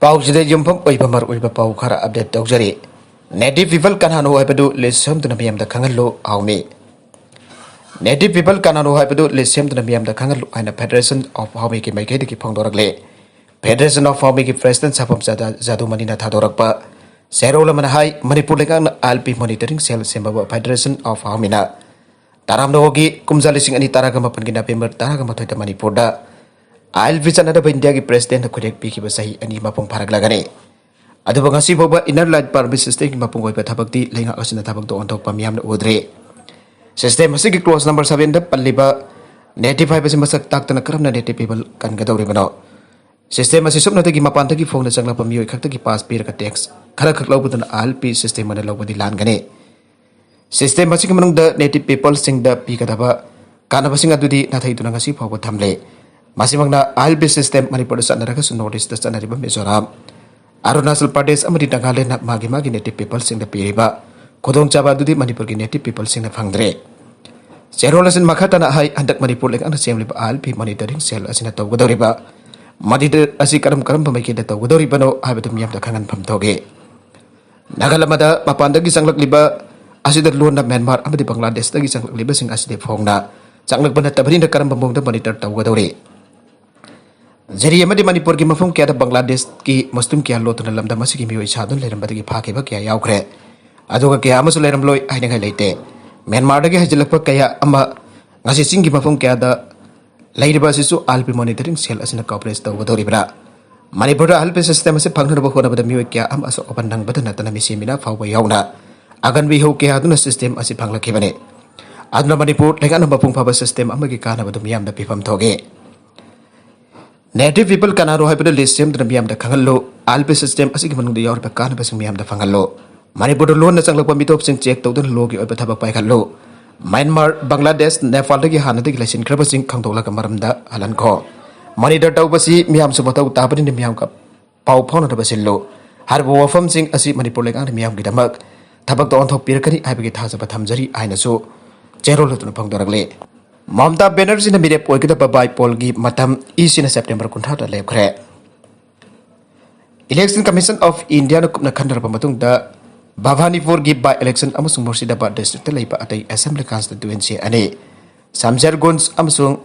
पाउसद युमफम ओइबमर ओइब पाउ खरा update तौजरी native people कनानो हाइबदु लिसम तुना मियम द खंगलो हाउमी नेटिव पीपल कनानो हाइबदु लिसम तुना मियम द खंगलो आइना फेडरेशन ऑफ हाउमी की माइकेद की फोंदोरकले फेडरेशन ऑफ हाउमी की प्रेसिडेंट सफम जादू मनीना थादोरकपा सेरोल मनहाई मणिपुर लेकान आलपी मॉनिटरिंग सेल सेंबब फेडरेशन ऑफ हाउमीना तारामनोगी कुमजालिसिंग अनि तारागा मपन की नवेम्बर तारागा मथोइता मणिपुर आयल विचन इंडिया की प्रेसिडेंट खुदेक पीखिब सही अनि मपुंग फारगलागने अदुबा ngasi boba inner light permit system ki mapung oiba thabakti lenga asina thabak do ontok pamiam udre system asi ki clause number 7 da palliba native hai basi masak tak tana karamna native people kan gadori bano system asi supna ki mapan ki phone changla pami oi khakta ki pass pir ka tax khara khak lau butan alp system mana lau badi lan gane system asi ki manung da native people sing da pi ka daba kana basing adudi na thai tuna ngasi phaw thamle masimangna alp system manipur sanaraga su notice da sanariba mizoram Arunachal Pradesh amadi Nagaland na magi native people sing da piriba kodong chaba dudi Manipur ki native people sing na phangdre Serolasin makhata na hai andak Manipur lek ana semli ba alpi monitoring cell asina tawgadoriba madide asi karam pamai ki da tawgadoriba no habatu miyam da khangan phamtoge Nagalamada mapandagi sanglak liba asida luon na Myanmar amadi Bangladesh dagi sanglak liba sing aside phongna sanglak bana tabrin da karam bambong da monitor tawgadori Jari amadi Manipur ki mafum kya da Bangladesh ki muslim kya lo tuna lamda masi ki mioi sadun leram badagi phake ba kya yaukre aduga kya amasu leram loi aina ngai leite Myanmar da ki hajilakpa kaya ama ngasi sing ki mafum kya da leiriba sisu alpi monitoring cell asina cooperate taw gadori bra Manipur da alpi system ase phangna ba khona bada mioi kya am aso open dang badana tana mi semina phau ba yauna agan bi ho kya aduna system ase phangla khibane aduna Manipur lekana mapung phaba system amagi kana badu miyam da pifam thoge Native people kana rohai pada listem dan miyam da khangallo alpe system asik manung da yor pa kana basing miyam da phangallo Manipur lo na changlak pamitop sing check tawdan lo ki oi pa thabak pai khallo Myanmar Bangladesh Nepal da ki hana da ki license khraba sing khangdokla ka maram da halan kho monitor taw basi miyam su batau ta bani miyam ka pau phone da basillo har bo wafam sing asi Manipur lek ang miyam ki damak thabak da on thok pir kani ai ba ki thaja ba thamjari aina su cherol tu na phangdorakle Mamta Banerjee na mire poikida babai polgi matam isina September kunthata lepkhre Election Commission of India na kupna khandar pamatung da Bhavanipur gi by election amasung Murshidabad district leipa atai assembly constituency ani Samjargunj amasung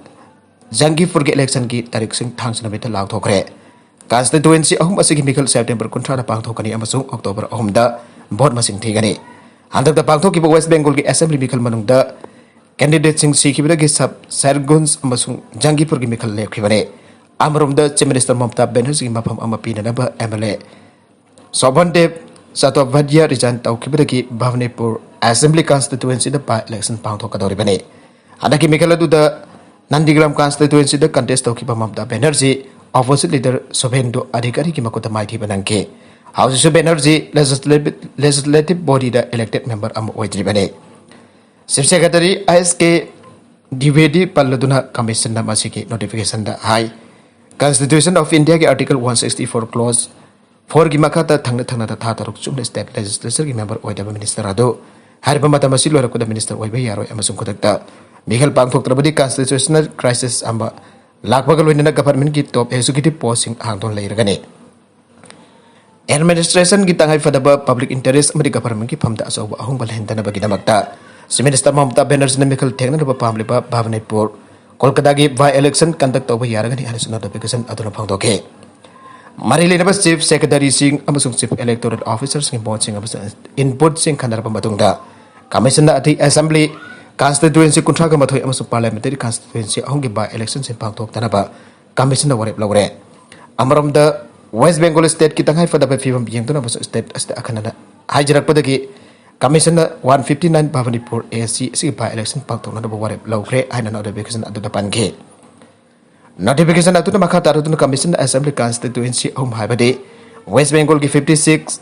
Jangipur gi election gi tarik sing thangsna beta law thokre constituency ahum asigi mikal September kunthata pangthokani amasung October ahum da vote masing thigani handak da pangthoki West Bengal gi assembly mikal manung da Candidate sing sikibida gi sab Sargunj amasung Jangipur gi mikal lekhibane amrom da Chief Minister Mamta Banerjee gi mafam ama pina na ba MLA Sobhandev Chattopadhyay resign tawkibida gi Bhavanipur Assembly constituency da by election pangthokadori bane adaki mikal adu da Nandigram constituency da contest tawkiba Mamta Banerjee opposite leader Shubhendu Adhikari gi makuta maithi banangke House Banerjee legislative body da elected member ama oidri bane Chief Secretary ISK Dwivedi Palladuna Commission na masiki notification da hai Constitution of India ke Article 164 clause 4 gi makata thangna ta tha taruk chumle state legislature gi member oida minister ado harba mata masilo ra kuda minister oiba yaro amasung kodakta mikhal pangthok trabadi constitutional crisis amba lakbagal oina government ki top executive posting hangdon leiragane administration gi tangai fadaba public interest amadi government ki phamda asoba ahung bal hendana bagi namakta Chief Minister Mamta Banerjee na mikal thengna ba pamle ba Bhavanipur Kolkata gi by election conduct tawba yaragani hanis notification aduna phangdoke Marili na ba Chief Secretary sing amasung Chief Electoral Officers sing board sing amasung input sing khanar ba matungda commission na ati assembly constituency kunthra ga mathoi amasung parliamentary constituency ahong gi by election sing phangdok tana ba commission na warep lawre amaram da West Bengal state ki tangai fada ba fivam yeng tuna ba state asta akhana haijarak padagi Commission 159 Bhavanipur ASC si by election pangthok na baware lawkre aina notification adu dapan ge notification adu makha taru commission assembly constituency home haibade West Bengal gi 56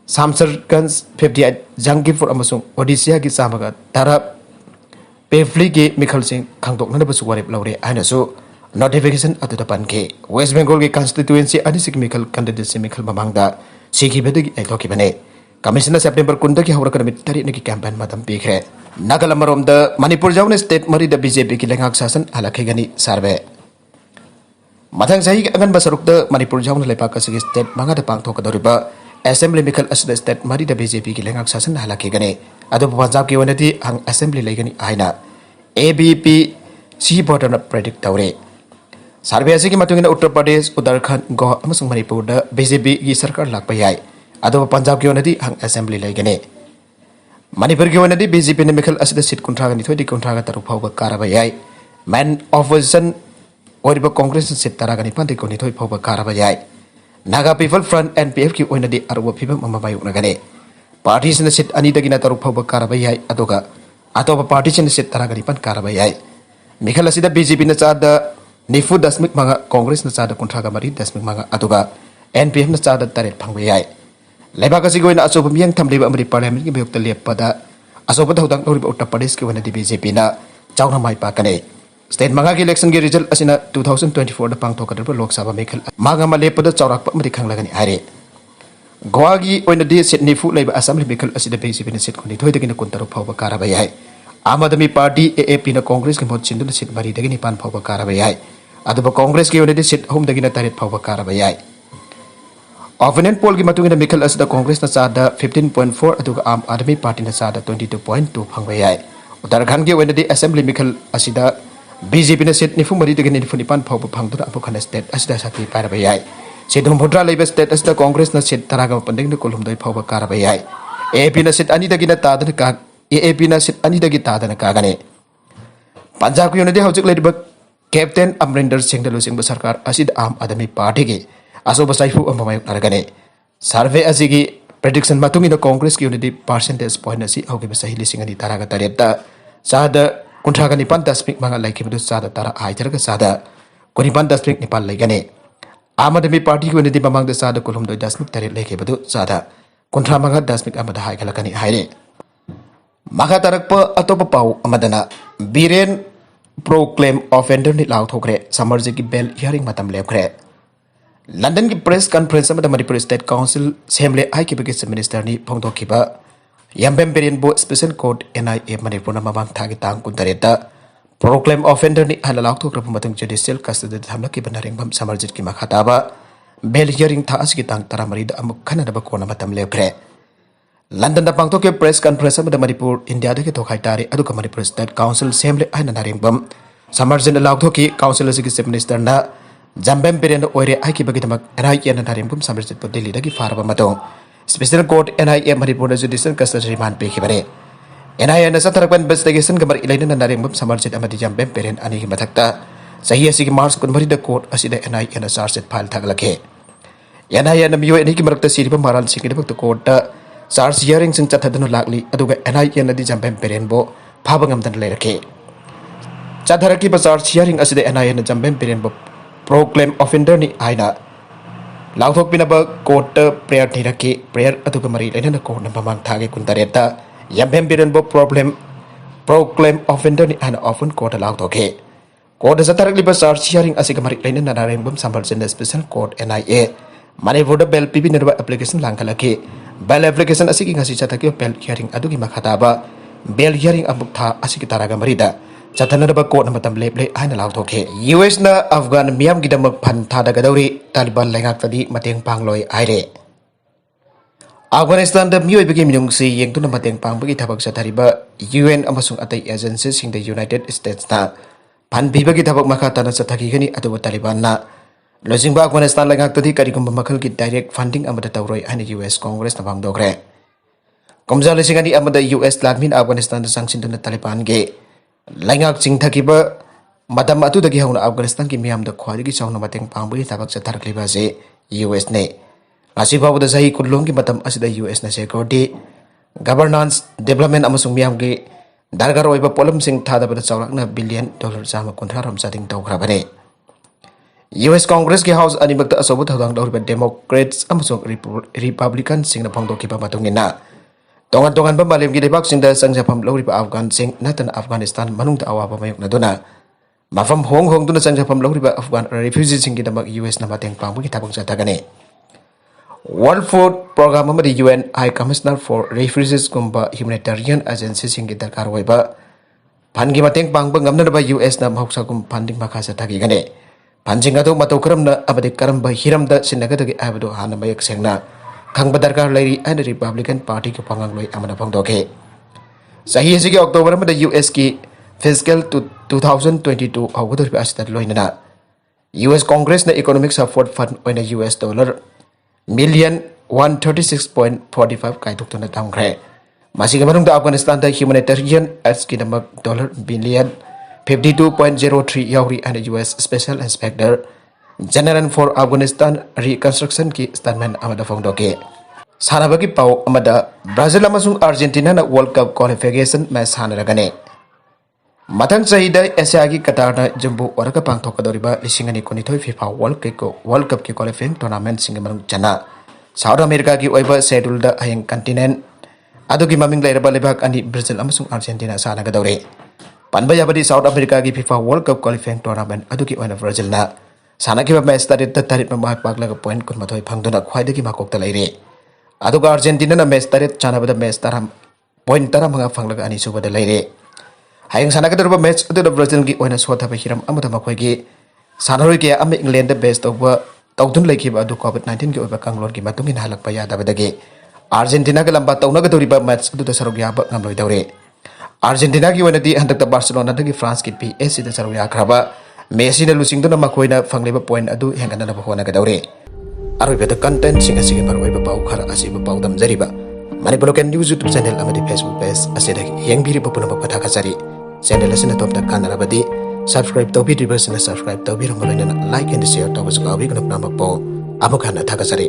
Samsarganj 58 Jangipur amasung Odisha gi samaga tara pefli gi mikhal sing khangdok na basu ware lawre aina su notification adu dapan ge West Bengal gi constituency ani sig mikhal candidate mikhal mamangda sigi bedagi aithoki bane Commissioner September kunda ki hawra kanamit tari naki campaign matam pikre Nagala da Manipur jaune state mari da BJP ki lengak sasan alakhe gani sarve Mathang sahi angan basarukta Manipur jauna lepak asigi state mangada pangthokadoriba assembly mikal asida state mari da BJP ki lengak sasan halaki gane adu Punjab ki wanati hang assembly legani aina ABP si border na predict tawre sarve asigi matungina Uttar Pradesh Uttarakhand Goa amasung Manipur da BJP ki sarkar lakpa yai adu Punjab ki wanati hang assembly legane Manipur ki wanati BJP ne mikal asida seat kuntraga ni thodi kuntraga taru phawga karaba yai man opposition Oriba Congress seat taragani pandi ko ni thoi phawba karaba yai Naga People Front NPF ki wanati arwa phibam amabayuk nagane party sin seat ani dagina taru phawba karaba yai adoga atoba party sin seat taragani pan karaba yai mikal asida BJP na chada nifu dasmik manga Congress na chada kuntraga mari dasmik manga adoga NPF na chada taret phangba yai Lebaka si goina asoba miyang thamliba amri parliament ki biyokta lepada asoba daudang loriba Uttar Pradesh ki wanati BJP na chawna mai pakane State manga ki election ki result asina 2024 da pangthokadriba Lok Sabha mekhal manga ma lepada chawrakpa amri khanglagani are Goa ki oinadi seat nifu leiba assembly mekhal asida BJP na seat koni thoidagina kuntaru phawba karaba yai Aam Aadmi Party AAP na Congress ki mot chinduna seat mari dagini pan phawba karaba yai aduba Congress ki oinadi seat home dagina taret phawba karaba yai Opponent poll ki matungina mikal asida Congress na sada 15.4 aduga Aam Aadmi Party na sada 22.2 phangba yai Uttarakhand ki oinadi assembly mikal asida BJP na seat nifu mari dagini nifu nipan phawba phangdura apukhana state asida sati paraba yai Sidum Bhudra leiba state asida Congress na seat taraga panding na kolumdai phawba karaba yai AAP na seat ani dagina tadana ka AAP na seat ani dagi tadana kagane Punjab ki oinadi haujik leiba Captain Amrinder Singh da lusing sarkar asida Aam Aadmi Party ki asoba saifu amamayuk naragane survey asigi prediction matungina Congress ki unity percentage point asi augi sahi lising ani taraga tareta sada kuntraga nipan dasmik manga laiki bedu sada tara aitaraga sada kunipan dasmik nipan laigane Aam Aadmi Party ki unity mamang da sada kolum doi dasmik taret laiki bedu sada kuntra manga dasmik amada haigalakani haire maka tarakpa atopa pau amadana Biren proclaim offender ni lau thokre samarji ki bail hearing matam lepkre London ki press conference amada Manipur State Council Assembly ai ki bagi minister ni phongdokhiba Yambem Berian Bo Special Court NIA Manipur na mamang thagi tang kuntareta proclaim offender ni halalak thok rapu matung judicial custody thamla ki banaring bam samarjit ki makhataba bail hearing tha asgi tang taramari da amuk khana da kona matam lepkre London da pangtok ke press conference amada Manipur India da ke thokai tari adu ka Manipur State Council Assembly ai na naring bam samarjit lak thoki council asgi chief minister na Jambem Berian oire ai ki bagi tamak NIA na narim bum samarjit po Delhi dagi faraba matong Special Court NIA Manipur judicial custody remand pe khibare NIA na satarakban investigation gamar ilaina na narim bum samarjit amadi Jambem Berian ani ki mathakta sahi asigi March kunmari da court asida NIA na charge sheet file thaglake NIA na miyo ani ki marakta siriba maral singi da court da charge hearing sing chathadanu lakli aduga NIA na di Jambem Berian bo phabangam dan lerake chadaraki ba charge hearing asida NIA na Jambem Berian bo proclaim offender ni aina lauthok pinaba court prayer thiraki prayer aduga mari lena court na mamang thage kuntareta Yambem Berian bo proclaim offender ni aina often court lauthoke court zatarak liba charge hearing asiga mari lena na narembum sambal special court NIA Manipur da bail pipi nerba application langkalake bail application asigi ngasi chataki bail hearing adugi makhataba bail hearing abuk tha asigi taraga marida Chatanaba court na matam leple ai na lauthoke US na Afghan miyam gidamak phan thada gadawri Taliban lengak tadi mateng pangloi aire Afghanistan da miyoi bagi minung si yengtu na mateng pang bagi thabak sathariba UN amasung atai agencies sing the United States na phan bi bagi thabak makha tana sathaki gani adu Taliban na losing ba Afghanistan lengak tadi karigum makal ki direct funding amada tawroi ani US Congress na bangdogre komja lesing ani amada US ladmin Afghanistan da sangsin na Taliban ge Langak sing thakiba madam atu dagi hauna Afghanistan ki miyam da khwari ki chawna mateng pangbui tabak cha tharakliba je US ne asi babu da sahi kulung ki matam asida US na security governance development amasung miyam ki dargar oiba polam sing thada bada chawrakna billion dollar jama kontra ram sading tawkhrabane US Congress ki House animakta asobu thadang dawriba Democrats amasung Republican sing na phangdokiba matungina Tongan-tongan pembalem ki debak sing da sangjapam lawriba Afghan sing natan Afghanistan manung da awaba mayok na duna mafam hong duna sangjapam lawriba Afghan refugees sing ki damak US na mateng pangbu ki tabang satagane World Food Program amadi UN High Commissioner for Refugees kumba humanitarian agency sing ki darkar waiba phan ki mateng pangbu ngamna ba US na mahuksa kum funding makha satagi gane ꯐꯟꯁꯤꯡ ꯑꯗꯨ ꯃꯇꯧ ꯀꯔꯝꯅ ꯑꯃꯗꯤ ꯀꯔꯝꯕ ꯍꯤꯔꯝꯗ ꯁꯤꯟꯅꯒꯗꯒꯦ ꯍꯥꯏꯕꯗꯨ ꯍꯥꯟꯅ ꯃꯌꯦꯛ ꯁꯦꯡꯅ ꯈꯪꯕ ꯗꯔꯀꯥꯔ ꯂꯩꯔꯤ ꯍꯥꯏꯅ ꯔꯤꯄꯕ꯭ꯂꯤꯀꯟ ꯄꯥꯔꯇꯤꯒꯤ ꯐꯪꯒꯥꯡꯂꯣꯏ ꯑꯃꯅ ꯐꯣꯡꯗꯣꯛꯈꯤ꯫ ꯆꯍꯤ ꯑꯁꯤꯒꯤ ꯑꯣꯛꯇꯣꯕꯔ ꯑꯃꯗ US ꯀꯤ ꯐꯤꯁꯀꯦꯜ 2022 ꯍꯧꯒꯗꯧꯔꯤꯕ ꯑꯁꯤꯗ ꯂꯣꯏꯅꯅ US ꯀꯣꯡꯒ꯭ꯔꯦꯁꯅ ꯏꯀꯣꯅꯣꯃꯤꯛ ꯁꯄꯣꯔꯠ ꯐꯟ ꯑꯣꯏꯅ $1 ꯃꯤꯂꯤꯌꯟ 136.45 ꯀꯥꯏꯊꯣꯛꯇꯨꯅ ꯊꯝꯈ꯭ꯔꯦ꯫ ꯃꯁꯤꯒꯤ ꯃꯅꯨꯡꯗ ꯑꯐꯒꯥꯅꯤꯁꯇꯥꯟꯗ ꯍ꯭ꯌꯨꯃꯦꯅꯤꯇꯔꯤꯌꯟ ꯑꯦꯗꯁꯀꯤꯗꯃꯛ $1 ꯕꯤꯂꯤꯌꯟ 52.03 ꯌꯥꯎꯔꯤ ꯍꯥꯏꯅ US special inspector general for Afghanistan ꯔꯤꯀꯟꯁꯇ꯭ꯔꯛꯁꯟꯒꯤ ꯁ꯭ꯇꯦꯠꯃꯦꯟ ꯑꯃꯗ ꯐꯣꯡꯗꯣꯛꯈꯤ꯫ ꯁꯥꯟꯅꯕꯒꯤ ꯄꯥꯎ ꯑꯃꯗ ꯕ꯭ꯔꯥꯖꯤꯜ ꯑꯃꯁꯨꯡ ꯑꯥꯔꯖꯦꯟꯇꯤꯅꯥꯅ ꯋꯥꯔꯜड ꯀꯞ ꯀ꯭ꯋꯥꯂꯤꯐꯤꯀꯦꯁꯟ ꯃꯦꯆ ꯁꯥꯟꯅꯔꯒꯅꯤ꯫ ꯃꯊꯪ ꯆꯍꯤꯗ ꯑꯦꯁꯤꯌꯥꯒꯤ ꯀꯇꯥꯔꯅ ꯖꯨꯝꯕꯨ ꯑꯣꯏꯔꯒ ꯄꯥꯡꯊꯣꯛꯀꯗꯧꯔꯤꯕ 2022 ꯐꯤꯐꯥ ꯋꯥꯔꯜड ꯀꯞꯀꯤ ꯀ꯭ꯋꯥꯂꯤꯐꯥꯏꯌꯤꯡ ꯇꯣꯔꯅꯥꯃꯦꯟꯠꯁꯤꯡꯒꯤ ꯃꯅꯨꯡ ꯆꯟꯅ ꯁꯥꯎꯊ ꯑꯃꯦꯔꯤꯀꯥꯒꯤ ꯑꯣꯏꯕ ꯁꯦꯗꯨꯜꯗ ꯍꯌꯦꯡ ꯀꯟꯇꯤꯅꯦꯟꯠ ꯑꯗꯨꯒꯤ ꯃꯃꯤꯡ ꯂꯩꯔꯕ ꯂꯩꯕꯥꯛ ꯑꯅꯤ ꯕ꯭ꯔꯥꯖꯤꯜ ꯑꯃꯁꯨꯡ ꯑꯥꯔꯖꯦꯟꯇꯤꯅꯥ ꯁꯥꯟꯅꯒꯗꯧꯔꯤ꯫ ꯄꯟꯕ ꯌꯥꯕꯗꯤ ꯁꯥꯎꯊ ꯑꯃꯦꯔꯤꯀꯥꯒꯤ ꯐꯤꯐꯥ ꯋꯥꯔꯜड ꯀꯞ ꯀ꯭ꯋꯥꯂꯤꯐꯥꯏꯌꯤꯡ ꯇꯣꯔꯅꯥꯃꯦꯟꯠ ꯑꯗꯨꯒꯤ ꯑꯣꯏꯅ ꯕ꯭ꯔꯥꯖꯤꯜꯅ ꯁꯥꯟꯅꯈꯤꯕ ꯃꯦꯆ 3ꯗ ꯃꯥꯏ ꯄꯥꯛꯂꯒ ꯄꯣꯏꯟꯠ 12 ꯐꯪꯗꯨꯅ ꯈ꯭ꯋꯥꯏꯗꯒꯤ ꯃꯀꯣꯛꯇ ꯂꯩꯔꯤ꯫ ꯑꯗꯨꯒ ꯑꯥꯔꯖꯦꯟꯇꯤꯅꯥꯅ ꯃꯦꯆ 3 ꯁꯥꯟꯅꯕꯗ ꯃꯦꯆ 15 ꯐꯪꯂꯒ ꯑꯅꯤꯁꯨꯕꯗ ꯂꯩꯔꯤ꯫ ꯍꯌꯦꯡ ꯁꯥꯟꯅꯒꯗꯧꯔꯤꯕ ꯃꯦꯆ ꯑꯗꯨꯗ ꯕ꯭ꯔꯥꯖꯤꯜꯒꯤ ꯑꯣꯏꯅ ꯁꯣꯠꯊꯕ ꯍꯤꯔꯝ ꯑꯃꯗ ꯃꯈꯣꯏꯒꯤ ꯁꯥꯟꯅꯔꯣꯏ ꯀꯌꯥ ꯑꯃ ꯏꯪꯂꯦꯟꯗ ꯕꯦꯁ ꯇꯧꯗꯨꯅ ꯂꯩꯈꯤꯕ ꯑꯗꯨ COVID-19ꯒꯤ ꯑꯣꯏꯕ ꯀꯥꯡꯂꯣꯟꯒꯤ ꯃꯇꯨꯡ ꯏꯟꯅ ꯍꯜꯂꯛꯄ ꯌꯥꯗꯕꯗꯒꯤ ꯑꯥꯔꯖꯦꯟꯇꯤꯅꯥꯒ ꯂꯝꯕꯥ ꯇꯧꯅꯒꯗꯧꯔꯤꯕ ꯃꯦꯆ ꯑꯗꯨꯗ ꯁꯔꯨꯛ ꯌꯥꯕ ꯉꯝꯂꯣꯏꯗꯧꯔꯤ꯫ ꯑꯥꯔꯖꯦꯟꯇꯤꯅꯥꯒꯤ ꯑꯣꯏꯅꯗꯤ ꯍꯟꯗꯛꯇ ꯕꯥꯔꯁꯦꯂꯣꯅꯥꯗꯒꯤ ꯐ꯭ꯔꯥꯟꯁꯀꯤ PSGꯗ ꯁꯔꯨꯛ ꯌꯥꯈ꯭ꯔꯕ ꯃꯦꯁꯤꯅ ꯂꯨꯆꯤꯡꯗꯨꯅ ꯃꯈꯣꯏꯅ ꯐꯪꯂꯤꯕ ꯄꯣꯏꯟꯠ ꯑꯗꯨ ꯍꯦꯟꯒꯠꯅꯅꯕ ꯍꯣꯠꯅꯒꯗꯧꯔꯤ꯫ ꯑꯔꯣꯏꯕꯗ ꯀꯟꯇꯦꯟꯠꯁꯤꯡ ꯑꯁꯤꯒꯤ ꯃꯔꯨꯑꯣꯏꯕ ꯄꯥꯎ ꯈꯔ ꯑꯁꯤꯕꯨ ꯄꯥꯎꯗꯝꯖꯔꯤꯕ Manipur local news YouTube channel ꯑꯃꯗꯤ ꯐꯦꯁꯕꯨꯛ ꯄꯦꯖ ꯑꯁꯤꯗꯒꯤ ꯌꯦꯡꯕꯤꯔꯤꯕ ꯄꯨꯝꯅꯃꯛꯄꯨ ꯊꯥꯒꯠꯆꯔꯤ꯫ ꯆꯦꯅꯦꯜ ꯑꯁꯤꯅ ꯇꯣꯞꯇ ꯀꯥꯟꯅꯔꯕꯗꯤ ꯁꯕꯁꯀ꯭राꯏꯕ ꯇꯧꯕꯤꯗ꯭ꯔꯤꯕꯁꯤꯡꯅ ꯁꯕꯁꯀ꯭राꯏꯕ ꯇꯧꯕꯤꯔꯝꯕ ꯂꯣꯏꯅꯅ ꯂꯥꯏꯛ ꯑꯦꯟड ꯁꯦꯌꯔ ꯇꯧꯕꯁꯨ ꯀꯥꯎꯕꯤꯒꯅꯨ꯫ ꯄꯨꯝꯅꯃꯛꯄꯨ ꯑꯃꯨꯛ ꯍꯟꯅ ꯊꯥꯒꯠꯆꯔꯤ꯫